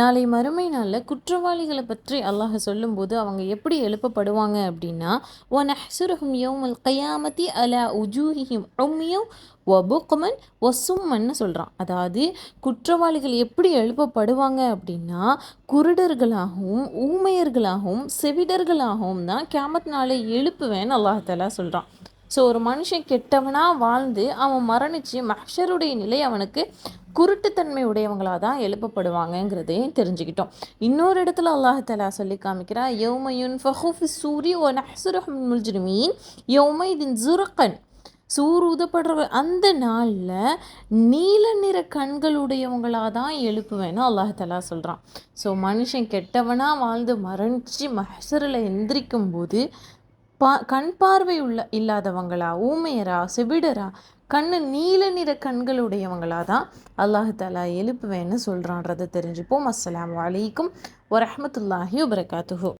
நாளை மறுமை நாளில் குற்றவாளிகளை பற்றி அல்லாஹ் சொல்லும்போது அவங்க எப்படி எழுப்பப்படுவாங்க அப்படின்னா, وَنَحْشُرُهُمْ يَوْمَ الْقِيَامَةِ عَلَى وُجُوهِهِمْ عُمْيًا وَبُكْمًا وَصُمًّا சொல்கிறான். அதாவது குற்றவாளிகள் எப்படி எழுப்பப்படுவாங்க அப்படின்னா, குருடர்களாகவும் ஊமையர்களாகவும் செவிடர்களாகவும் தான் கியாமத் நாளை எழுப்புவேன்னு அல்லாஹ் தஆலா சொல்கிறான். ஸோ ஒரு மனுஷன் கெட்டவனாக வாழ்ந்து அவன் மரணித்து மஹ்ஷருடைய நிலை அவனுக்கு குருட்டுத்தன்மை உடையவங்களாக தான் எழுப்பப்படுவாங்கங்கிறதையும் தெரிஞ்சுக்கிட்டோம். இன்னொரு இடத்துல அல்லாஹ் தஆலா சொல்லி காமிக்கிறா, யௌம யுன்ஃபஹு ஃபிஸ்ஸூரி வ நஹ்சுருஹும் முஜ்ரிமீன் யௌமைதின் ஸுர்கன். சூர் ஊதப்படுற அந்த நாளில் நீல நிற கண்களுடையவங்களாக தான் எழுப்புவேன்னு அல்லாஹ் தஆலா சொல்கிறான். ஸோ மனுஷன் கெட்டவனாக வாழ்ந்து மரணித்து மஹ்ஷரில் எந்திரிக்கும் போது கண் பார்வை இல்லாதவங்களா, ஊமையரா, செவிடரா, கண்ணு நீல நிற கண்களுடையவங்களா தான் அல்லாஹ் தஆலா எழுப்புவேன்னு சொல்கிறான்றதை தெரிஞ்சுப்போம். அஸ்ஸலாமு அலைக்கும் வரஹ்மத்துல்லாஹி வபரகாத்துஹு.